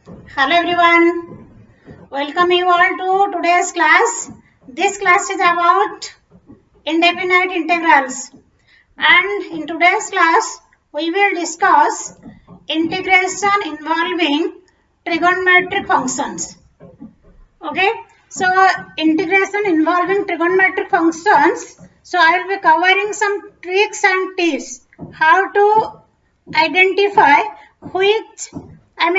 Hello everyone, welcome you all to today's class. This class is about indefinite integrals, and in today's class we will discuss integration involving trigonometric functions. Okay, so integration involving trigonometric functions. So I will be covering some tricks and tips how to identify which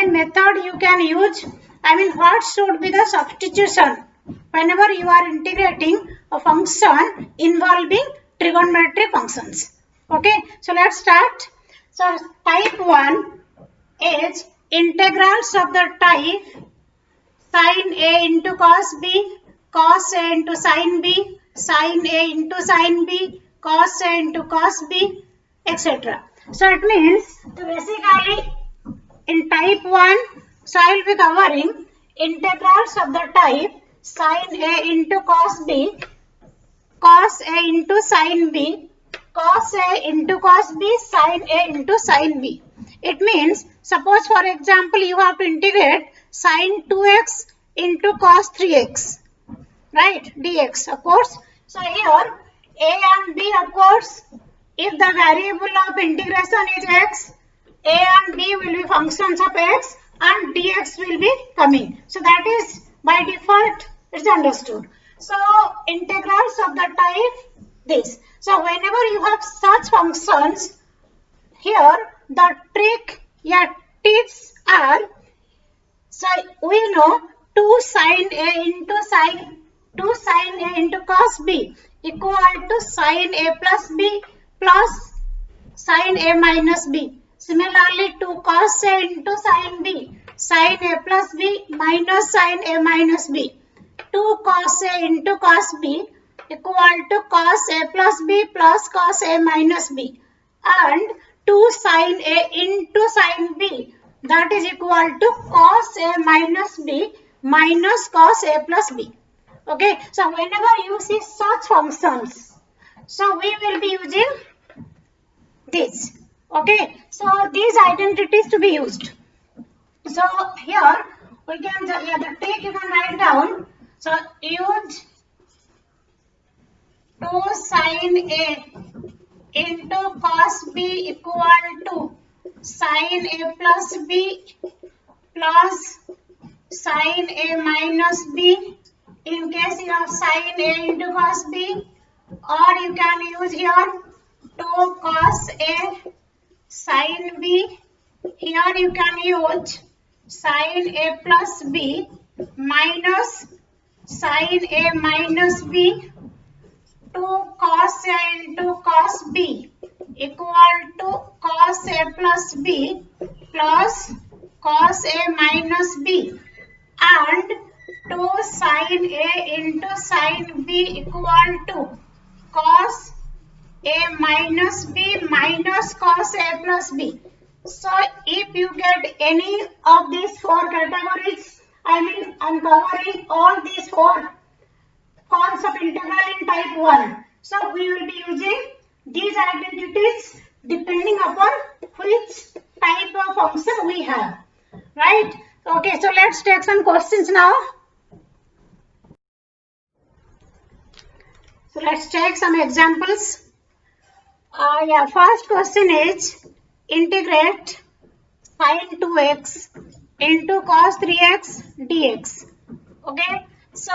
method you can use. What should be the substitution whenever you are integrating a function involving trigonometric functions. Okay, so let's start. So type 1 is integrals of the type sin A into cos B, cos A into sin B, sin A into sin B, cos A into cos B, etc. So it means basically in type 1, so I will be covering integrals of the type sin A into cos B, cos A into sin B, cos A into cos B, sin A into sin B. It means, suppose for example, you have to integrate sin 2x into cos 3x, right, dx, of course. So here A and B, of course, if the variable of integration is x, A and B will be functions of x and dx will be coming. So that is by default, it's understood. So integrals of the type this. So whenever you have such functions, here the trick, tips are, so we know 2 sin A into cos B equal to sin A plus B plus sin A minus B. Similarly, 2 cos A into sin B, sin A plus B minus sin A minus B. 2 cos A into cos B equal to cos A plus B plus cos A minus B. And 2 sin A into sin B, that is equal to cos A minus B minus cos A plus B. Okay, so whenever you see such functions, so we will be using this. Okay, so these identities to be used. So here we can, the trick you can write down. So use 2 sin A into cos B equal to sin A plus B plus sin A minus B in case you have sin A into cos B, or you can use here 2 cos A sin B. Here you can use sin A plus B minus sin A minus B. 2 cos A into cos B equal to cos A plus B plus cos A minus B, and 2 sin A into sin B equal to cos A minus B minus cos A plus B. So if you get any of these 4 categories, I'm covering all these 4 forms of integral in type 1. So we will be using these identities depending upon which type of function we have. Right? Okay, so let's take some questions now. So let's take some examples. First question is integrate sin 2x into cos 3x dx. Okay, so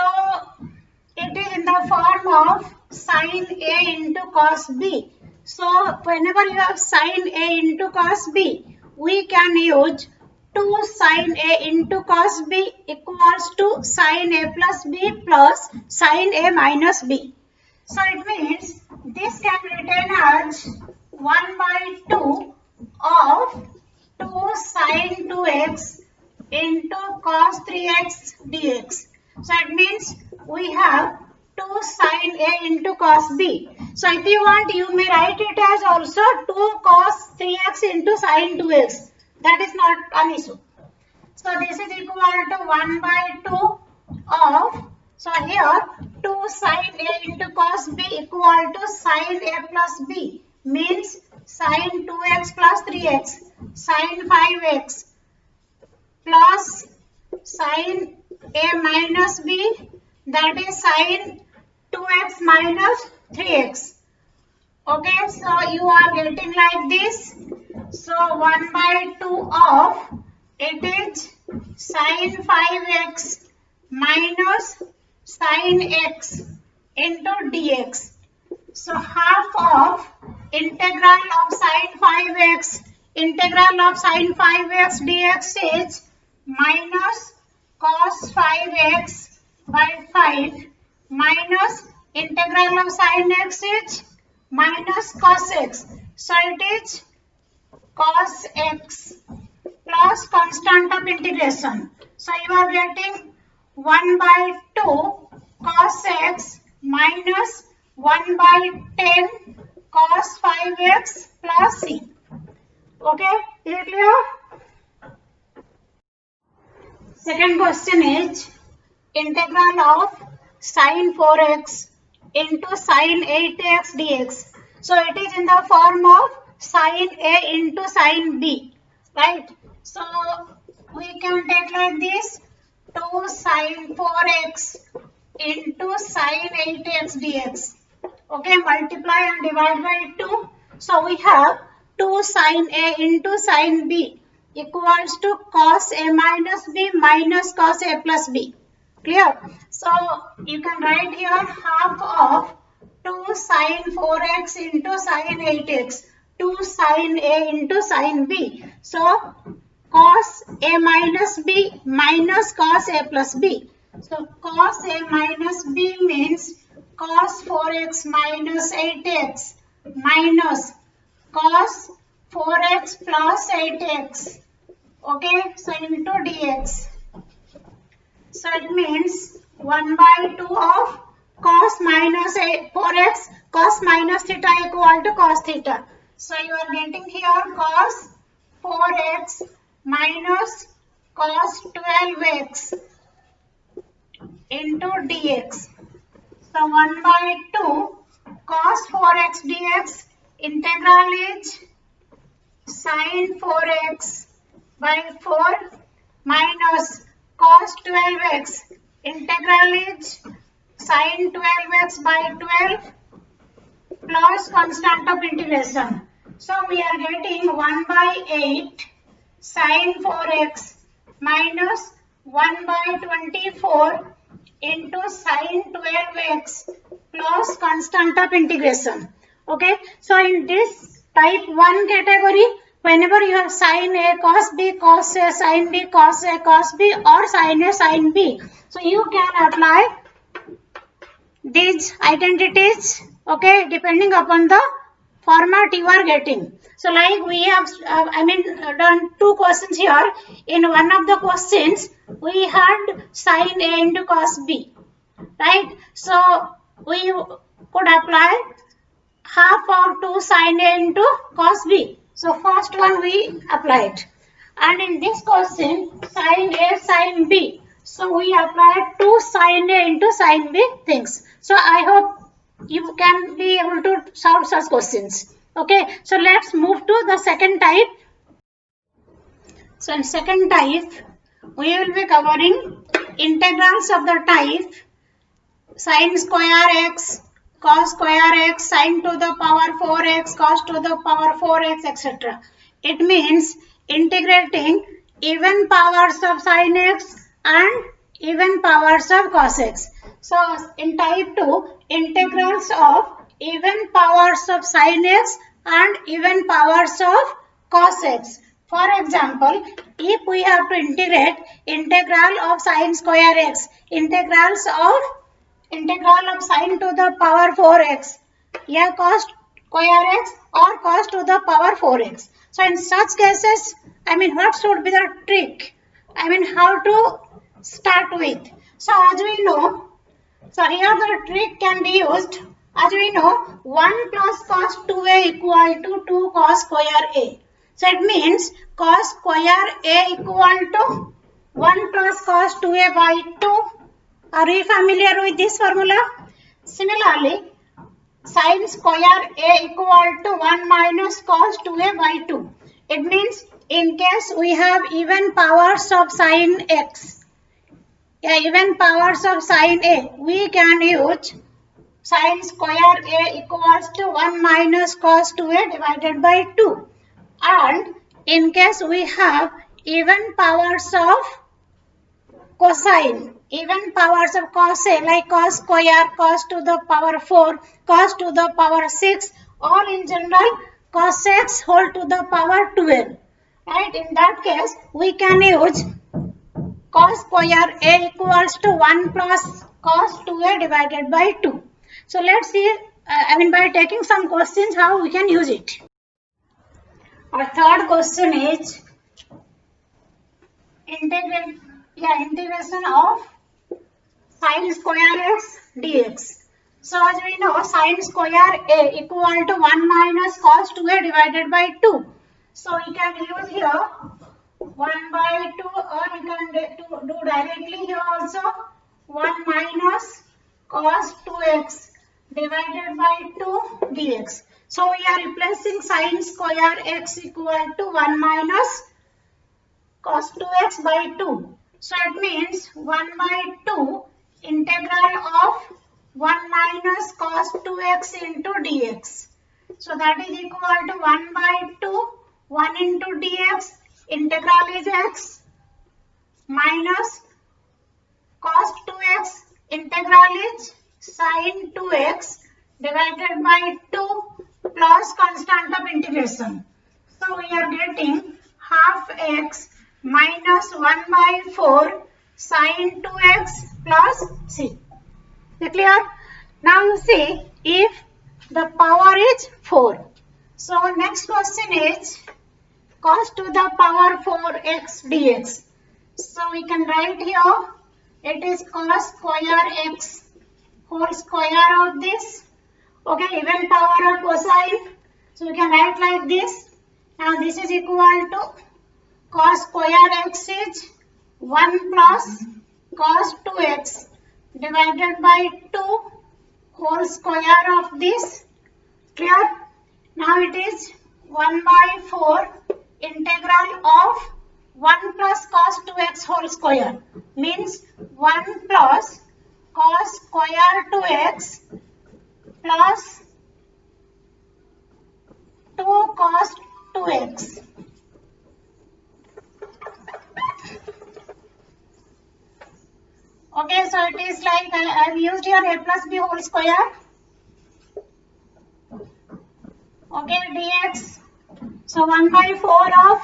it is in the form of sin A into cos B. So whenever you have sin A into cos B, we can use 2 sin A into cos B equals to sin A plus B plus sin A minus B. So it means this can be written as 1 by 2 of 2 sin 2x into cos 3x dx. So it means we have 2 sin A into cos B. So if you want, you may write it as also 2 cos 3x into sin 2x. That is not an issue. So this is equal to 1 by 2 of, so here 2 sin A into cos B equal to sin A plus B means sin 2x plus 3x, sin 5x plus sin a minus b, that is sin 2x minus 3x. Okay, so you are getting like this. So 1 by 2 of it is sin 5x minus sin x into dx. So half of integral of sin 5x, integral of sin 5x dx is minus cos 5x by 5 minus integral of sin x is minus cos x. So it is cos x plus constant of integration. So you are getting 1 by 2 cos x minus 1 by 10 cos 5x plus c. Okay, is it clear? Second question is integral of sin 4x into sin 8x dx. So it is in the form of sin a into sin b, right? So we can take like this 2 sin 4x into sin 8x dx. Okay, multiply and divide by 2. So we have 2 sin a into sin b equals to cos a minus b minus cos a plus b. Clear? So you can write here half of 2 sin 4x into sin 8x, 2 sin a into sin b. So cos a minus b minus cos a plus b. So cos a minus b means cos 4x minus 8x minus cos 4x plus 8x. Okay, so into dx. So it means 1 by 2 of cos minus 4x cos minus theta equal to cos theta. So you are getting here cos 4x minus cos 12x into dx. So 1 by 2 cos 4x dx, integral is sin 4x by 4 minus cos 12x, integral is sin 12x by 12 plus constant of integration. So we are getting 1 by 8 sin 4x minus 1 by 24 into sin 12x plus constant of integration. Okay, so in this type 1 category, whenever you have sin a cos b cos a sin b cos a cos b or sin a sin b, so you can apply these identities, okay, depending upon the format you are getting. So like we have done two questions here. In one of the questions we had sin a into cos b, right? So we could apply half of 2 sin a into cos b. So first one we applied, and in this question sin a sin b, so we applied 2 sin a into sin b things. So I hope you can be able to solve such questions. Okay, so let's move to the second type. So in second type we will be covering integrals of the type sin square x, cos square x, sin to the power 4x, cos to the power 4x, etc. It means integrating even powers of sin x and even powers of cos x. So in type 2, integrals of even powers of sin x and even powers of cos x. For example, if we have to integrate integral of sin square x, integral of sin to the power 4x, yeah, cos square x or cos to the power 4x. So in such cases, what should be the trick? How to start with? So as we know, so here the trick can be used. As we know, 1 plus cos 2a equal to 2 cos square a. So it means cos square a equal to 1 plus cos 2a by 2. Are you familiar with this formula? Similarly, sin square a equal to 1 minus cos 2a by 2. It means in case we have even powers of sin x, even powers of sine A, we can use sine square A equals to 1 minus cos 2A divided by 2. And in case we have even powers of cosine, even powers of cos A like cos square, cos to the power 4, cos to the power 6, or in general cos x whole to the power 12. Right? In that case, we can use cos square A equals to 1 plus cos 2A divided by 2. So let's see, by taking some questions, how we can use it. Our third question is integration of sine square x dx. So as we know, sine square A equal to 1 minus cos 2A divided by 2. So we can use here 1 by 2, or you can do directly here also 1 minus cos 2x divided by 2 dx. So we are replacing sine square x equal to 1 minus cos 2x by 2. So it means 1 by 2 integral of 1 minus cos 2x into dx. So that is equal to 1 by 2, 1 into dx, integral is x, minus cos 2x, integral is sin 2x divided by 2 plus constant of integration. So we are getting half x minus 1 by 4 sin 2x plus c. Is it clear? Now you see, if the power is 4. So next question is cos to the power 4x dx. So we can write here, it is cos square x whole square of this. Okay, even power of cosine. So we can write like this. Now this is equal to cos square x is 1 plus cos 2x divided by 2 whole square of this. Clear? Now it is 1 by 4 integral of 1 plus cos 2x whole square, means 1 plus cos square 2x plus 2 cos 2x. Okay, so it is like I have used here a plus b whole square. Okay, dx. So 1 by 4 of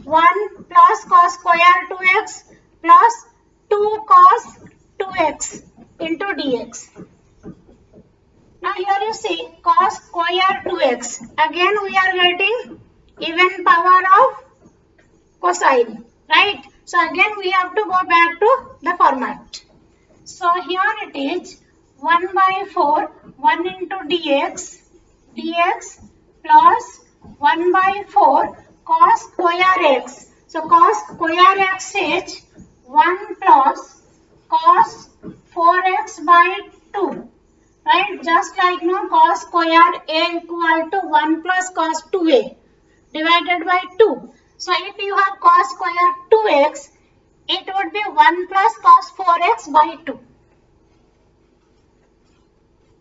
1 plus cos square 2x plus 2 cos 2x into dx. Now here you see cos square 2x. Again we are getting even power of cosine, right? So again we have to go back to the format. So here it is 1 by 4, 1 into dx plus 1 by 4 cos square x. So cos square x is 1 plus cos 4x by 2. Right? Just like no cos square A equal to 1 plus cos 2A divided by 2. So if you have cos square 2x, it would be 1 plus cos 4x by 2.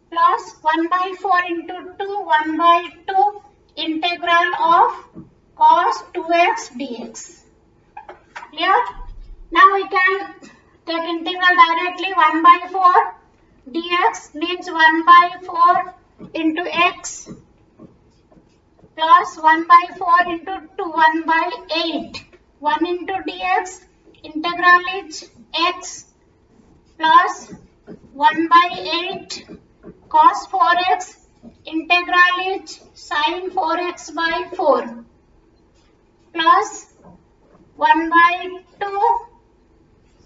Plus 1 by 4 into 2, 1 by 2 integral of cos 2x dx. Clear? Now we can take integral directly. 1 by 4 dx means 1 by 4 into x plus 1 by 4 into 2, 1 by 8. 1 into dx, integral is x plus 1 by 8 cos 4x, integral is sin 4x by 4 plus 1 by 2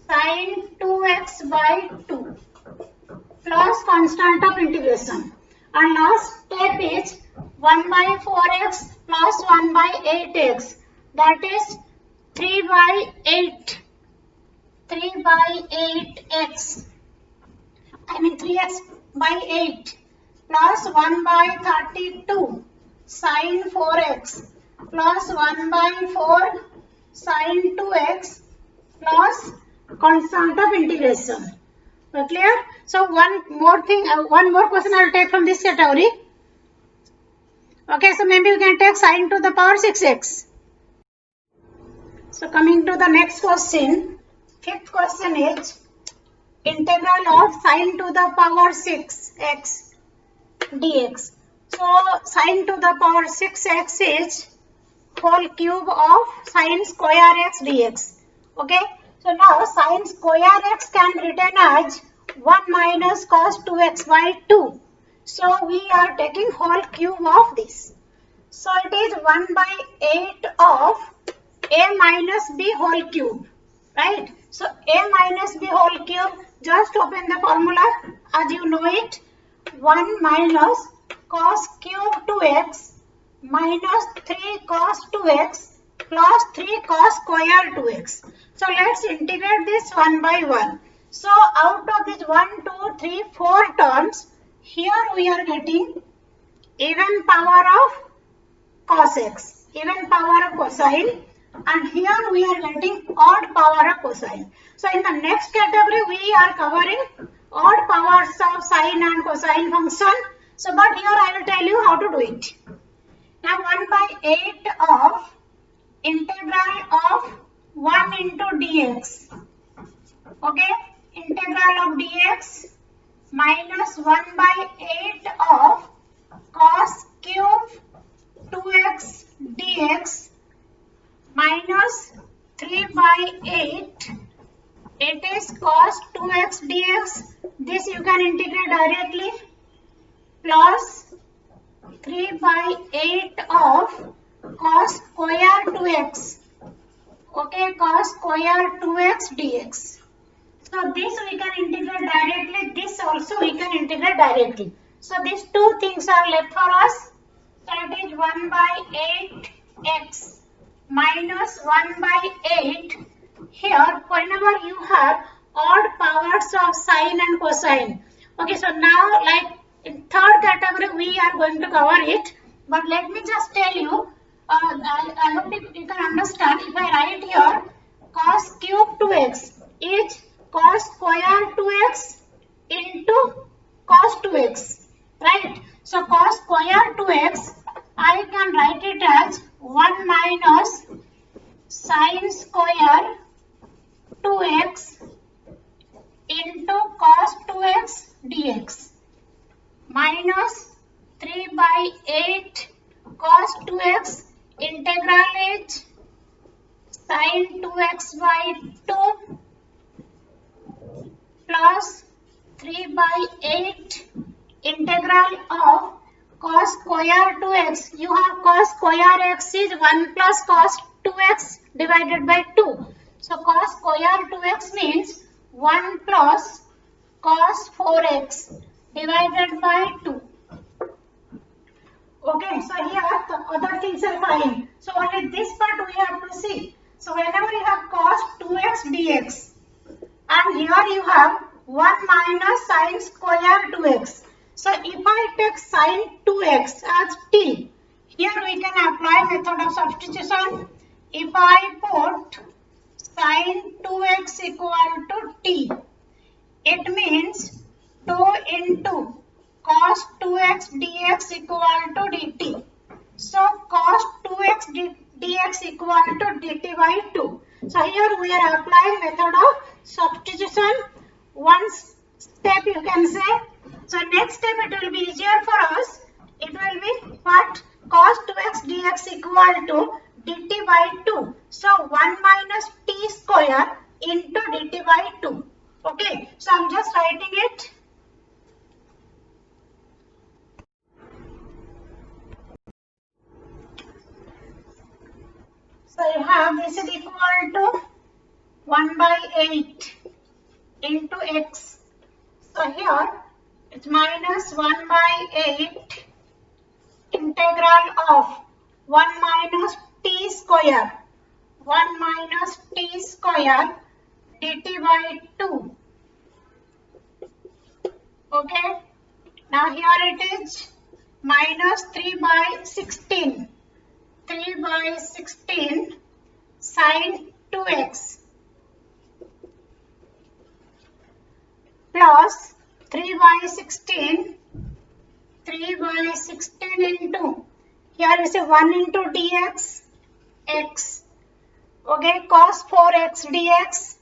sin 2x by 2 plus constant of integration. And last step is 1 by 4x plus 1 by 8x, that is 3 by 8. 3 by 8x, 3x by 8 plus 1 by 32 sin 4x plus 1 by 4 sin 2x plus constant of integration. Clear? So one more thing, one more question I will take from this category. Okay, so maybe you can take sine to the power 6x. So coming to the next question, fifth question is integral of sine to the power 6x dx. So sine to the power 6x is whole cube of sine square x dx. Okay, so now sine square x can be written as 1 minus cos 2x by 2. So we are taking whole cube of this. So it is 1 by 8 of a minus b whole cube, right? So a minus b whole cube, just open the formula as you know it. 1 minus cos cube 2x minus 3 cos 2x plus 3 cos square 2x. So let's integrate this one by one. So out of this 1, 2, 3, 4 terms, here we are getting even power of cos x, even power of cosine, and here we are getting odd power of cosine. So in the next category we are covering odd powers of sine and cosine function. So but here I will tell you how to do it. Now 1 by 8 of integral of 1 into dx. Okay, integral of dx minus 1 by 8 of cos cube 2x dx minus 3 by 8. It is cos 2x dx. This you can integrate directly plus 3 by 8 of cos square 2x. Okay, cos square 2x dx. So this we can integrate directly. This also we can integrate directly. So these two things are left for us. So it is 1 by 8x minus 1 by 8. Here, whenever you have odd powers of sine and cosine. Okay, so now like in third category we are going to cover it. But let me just tell you, I hope you can understand. If I write here cos cube 2x is cos square 2x into cos 2x, right? So cos square 2x, I can write it as 1 minus sine square 2x into cos 2x dx minus 3 by 8 cos 2x, integral is sine 2x by 2 plus 3 by 8 integral of cos square 2x. You have cos square x is 1 plus cos 2x divided by 2. So cos square 2x means 1 plus cos 4x divided by 2. Okay, so here the other things are fine. So only this part we have to see. So whenever you have cos 2x dx and here you have 1 minus sine square 2x. So if I take sine 2x as t, here we can apply method of substitution. If I put sine 2x equal to t, it means 2 into cos 2x dx equal to dt. So cos 2x dx equal to dt by 2. So here we are applying method of substitution. One step you can say. So next step it will be easier for us. It will be what? Cos 2x dx equal to dt by 2. So 1 minus t square into dt by 2. Okay, so I'm just writing it. So you have this is equal to 1 by 8 into x. So here it's minus 1 by 8 integral of 1 minus t square. 1 minus t square dt by 2. Okay. Now here it is minus 3 by 16. 3 by 16 sine 2x plus 3 by 16 into, here is a 1 into dx x, okay, cos 4x dx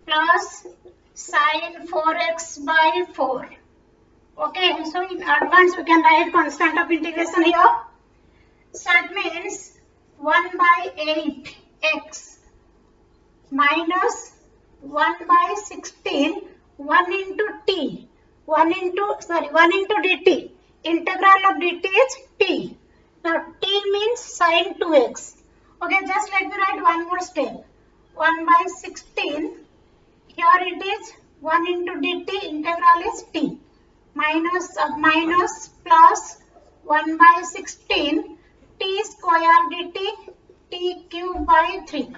plus sin 4x by 4. Okay, so in advance we can write constant of integration here. So that means 1 by 8x minus 1 by 16, 1 into t, 1 into dt. Integral of dt is t. Now t means sin 2x. Okay, just let me write one more step. 1 by 16, here it is 1 into dt, integral is t. Minus plus 1 by 16 t square dt, t cube by 3.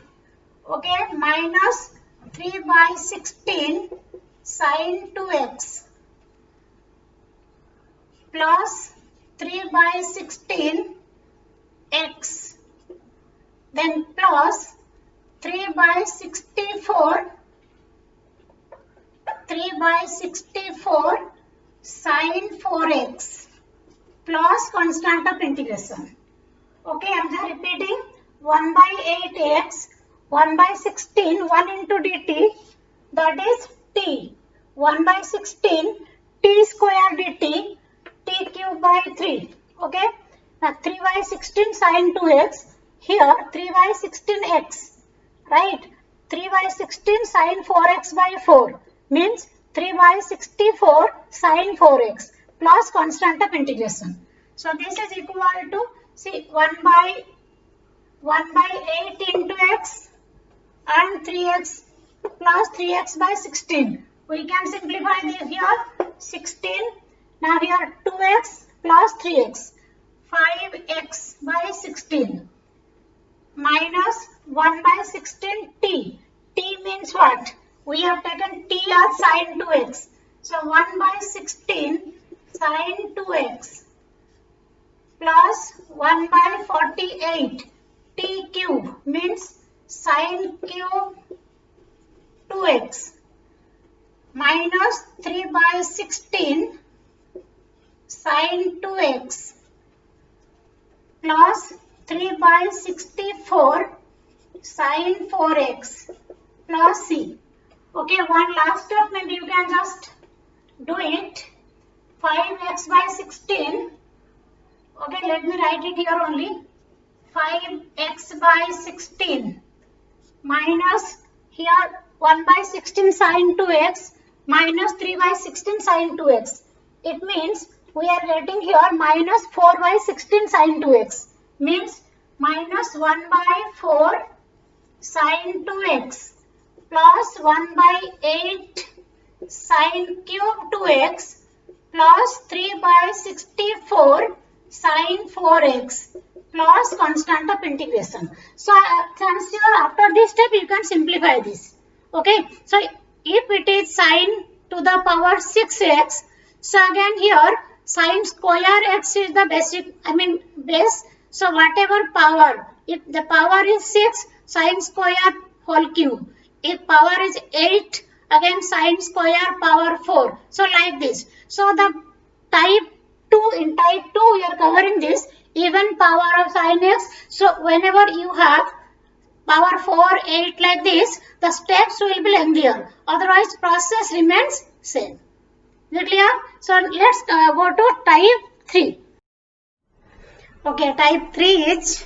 Okay, minus 3 by 16 sin 2x plus 3 by 16 x, then plus 3 by 64 sin 4x plus constant of integration. Okay, I am just repeating. 1 by 8x, 1 by 16, 1 into dt, that is t. 1 by 16 t square dt, t cube by 3. Okay, now 3 by 16 sin 2x, here 3 by 16x, right? 3 by 16 sin 4x by 4 means 3 by 64 sin 4x plus constant of integration. So this is equal to, see, 1 by 8 into x and 3x plus 3x by 16. We can simplify this here. 16. Now here 2x plus 3x. 5x by 16 minus 1 by 16 t. T means what? We have taken t as sin 2x. So 1 by 16 sin 2x plus 1 by 48 t cube means sin cube 2x minus 3 by 16 sin 2x plus 3 by 64 sin 4x plus c. Okay, one last step, maybe you can just do it. 5x by 16. Okay, let me write it here only. 5x by 16 minus here 1 by 16 sin 2x minus 3 by 16 sin 2x. It means we are getting here minus 4 by 16 sin 2x. Means minus 1 by 4 sin 2x plus 1 by 8 sin cube 2x plus 3 by 64 sin 4x plus constant of integration. So after this step you can simplify this. Okay, so if it is sin to the power 6x, so again here sin square x is the base. So whatever power, if the power is 6, sin square whole cube. If power is 8, again sin square power 4. So like this. So the type 2, in type 2 we are covering this even power of sin x. So whenever you have power 4, 8 like this, the steps will be lengthier. Otherwise process remains same. Is it clear? So let's go to type 3. Okay, type 3 is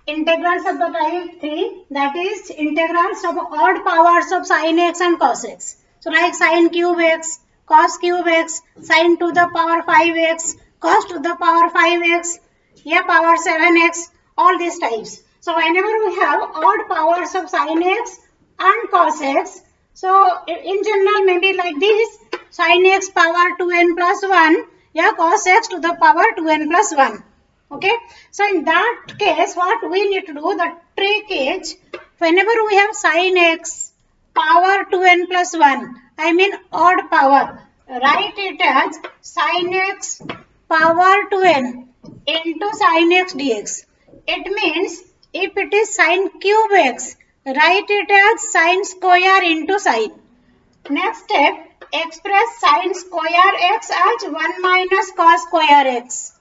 integrals of the type 3, that is integrals of odd powers of sin x and cos x. So like sin cube x, cos cube x, sin to the power 5x, cos to the power 5x, a power 7x, all these types. So whenever we have odd powers of sin x and cos x, so in general maybe like this, sin x power 2n plus 1, yeah, cos x to the power 2n plus 1. Okay, so in that case what we need to do, the trick is whenever we have sin x power 2n plus 1, I mean odd power, write it as sin x power 2n into sin x dx. It means if it is sin cube x, write it as sin square into sin. Next step, express sin square x as 1 minus cos square x.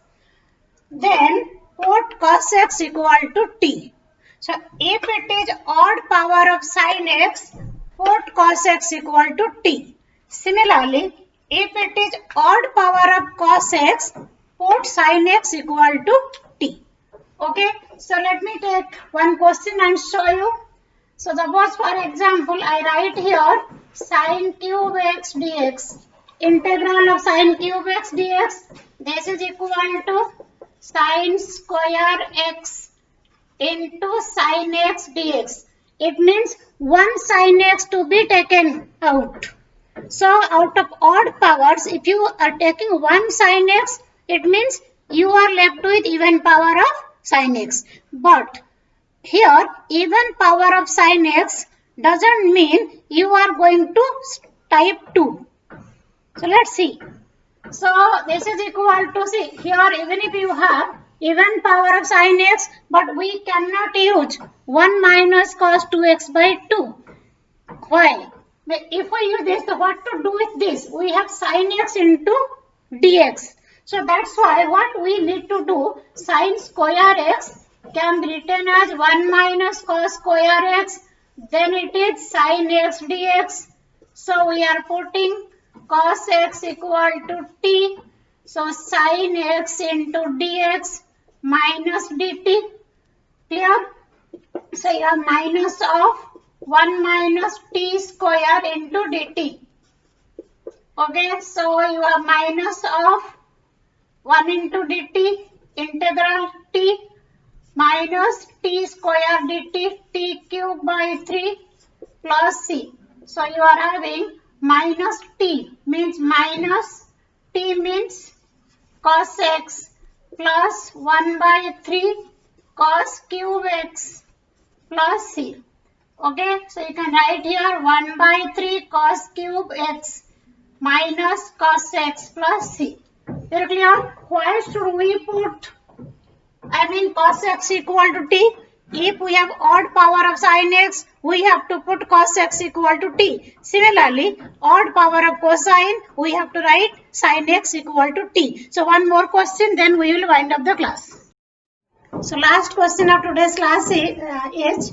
Then put cos x equal to t. So if it is odd power of sin x, put cos x equal to t. Similarly, if it is odd power of cos x, put sin x equal to t. Okay, so let me take one question and show you. So suppose for example I write here sin cube x dx. Integral of sin cube x dx, this is equal to sin square x into sin x dx. It means one sin x to be taken out. So out of odd powers, if you are taking one sin x, it means you are left with even power of sin x. But here even power of sin x doesn't mean you are going to type 2. So let's see. So this is equal to, see here, even if you have even power of sin x, but we cannot use 1 minus cos 2x by 2. Why? If we use this, so what to do with this? We have sin x into dx. So that's why what we need to do, sin square x can be written as 1 minus cos square x, then it is sin x dx. So we are putting cos x equal to t. So sin x into dx minus dt. Clear? So you have minus of 1 minus t square into dt. Okay, so you have minus of 1 into dt integral t minus t square dt t cube by 3 plus c. So you are having minus t means minus t means cos x plus 1 by 3 cos cube x plus c. Okay, so you can write here 1 by 3 cos cube x minus cos x plus c. Very clear? Why should we put, cos x equal to t? If we have odd power of sin x, we have to put cos x equal to t. Similarly, odd power of cosine, we have to write sin x equal to t. So one more question, then we will wind up the class. So last question of today's class is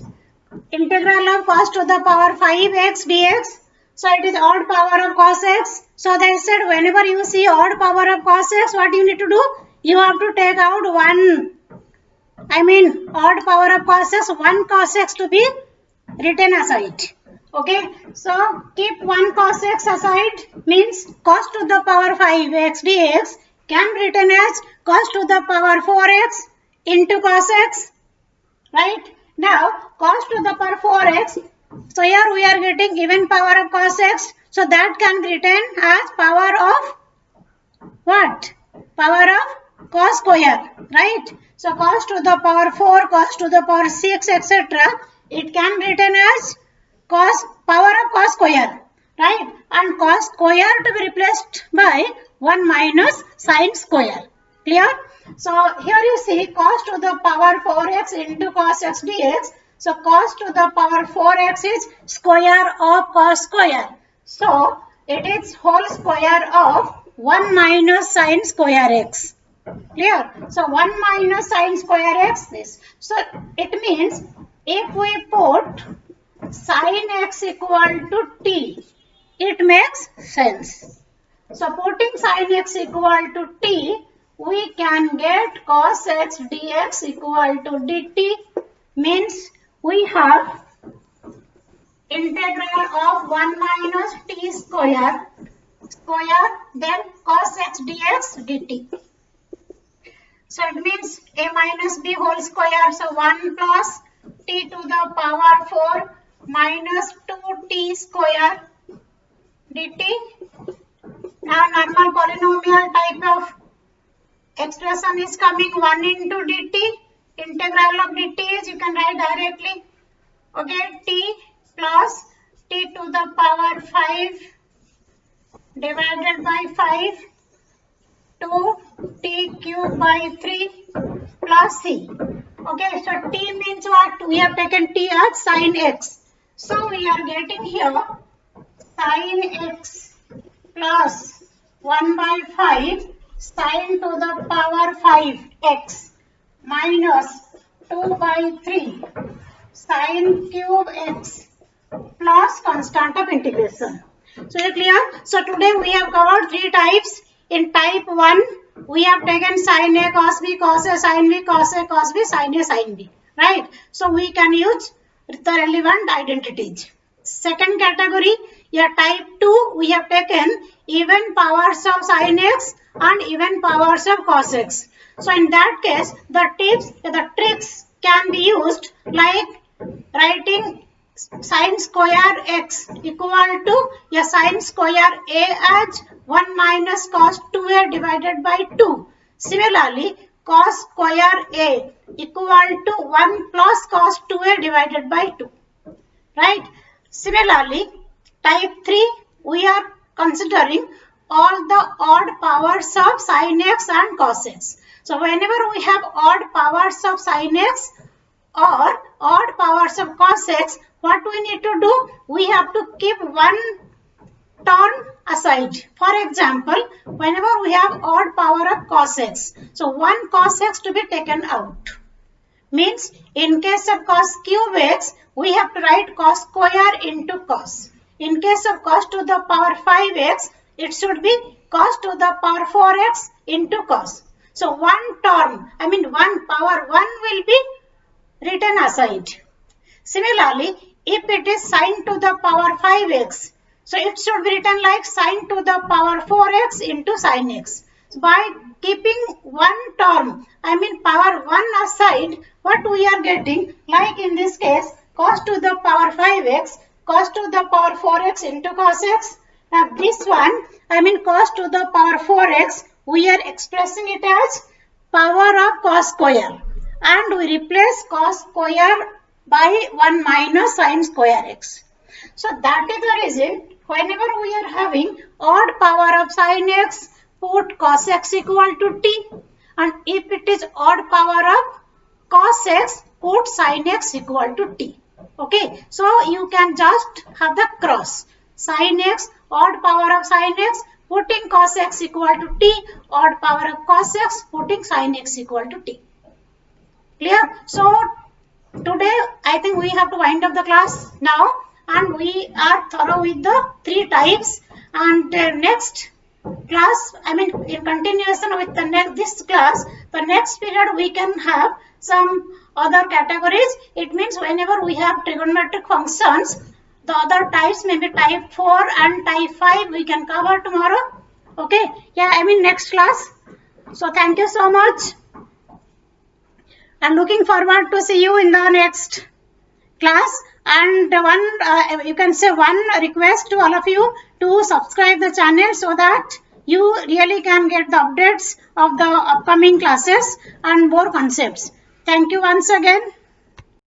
integral of cos to the power 5x dx. So it is odd power of cos x. So they said whenever you see odd power of cos x, what you need to do? You have to take out odd power of cos x, 1 cos x to be written aside. Okay, so keep 1 cos x aside, means cos to the power 5x dx can be written as cos to the power 4x into cos x. Right? Now cos to the power 4x, so here we are getting even power of cos x, so that can be written as power of what? Power of cos square, right? So cos to the power 4, cos to the power 6, etc. It can be written as power of cos square, right? And cos square to be replaced by 1 minus sin square. Clear? So here you see cos to the power 4x into cos x dx. So cos to the power 4x is square of cos square. So it is whole square of 1 minus sin square x. Clear? So 1 minus sin square x this. So it means if we put sin x equal to t, it makes sense. So putting sin x equal to t, we can get cos x dx equal to dt, means we have integral of 1 minus t square then cos x dx dt. So it means a minus b whole square, so 1 plus t to the power 4 minus 2t square dt. Now normal polynomial type of expression is coming, 1 into dt. Integral of dt is, you can write directly, okay, t plus t to the power 5 divided by 5 to t cube by 3 plus c. Okay, so t means what? We have taken t as sin x. So we are getting here sin x plus 1 by 5 sine to the power 5x minus 2 by 3 sine cube x plus constant of integration. So, you clear? So, today we have covered 3 types. In type 1, we have taken sin A cos B cos A sin B cos A cos B sin A sin B. Right? So, we can use the relevant identities. Second category, type 2, we have taken even powers of sin x and even powers of cos x. So, in that case, the tricks can be used like writing sin square x equal to sin square a as 1 minus cos 2a divided by 2. Similarly, cos square a equal to 1 plus cos 2a divided by 2. Right? Similarly, type 3, we are considering all the odd powers of sin x and cos x. So, whenever we have odd powers of sin x or odd powers of cos x, what we need to do? We have to keep one term aside. For example, whenever we have odd power of cos x, so one cos x to be taken out. Means in case of cos cube x, we have to write cos square into cos. In case of cos to the power 5x, it should be cos to the power 4x into cos. So one term, one power 1 will be written aside. Similarly, if it is sin to the power 5x, so it should be written like sin to the power 4x into sin x. So by keeping one term, power 1 aside, what we are getting, like in this case, cos to the power 5x, cos to the power 4x into cos x. Now this one, cos to the power 4x, we are expressing it as power of cos square. And we replace cos square by 1 minus sin square x. So that is the reason whenever we are having odd power of sin x, put cos x equal to t, and if it is odd power of cos x, put sin x equal to t. Okay, so you can just have the cross. Sin x, odd power of sin x, putting cos x equal to t, odd power of cos x, putting sin x equal to t. Clear? So today I think we have to wind up the class now, and we are thorough with the 3 types, and next class, in continuation with this class, the next period we can have some other categories. It means whenever we have trigonometric functions, the other types, maybe type 4 and type 5, we can cover tomorrow. Okay, next class. So thank you so much. I'm looking forward to see you in the next class. And you can say one request to all of you to subscribe the channel so that you really can get the updates of the upcoming classes and more concepts. Thank you once again.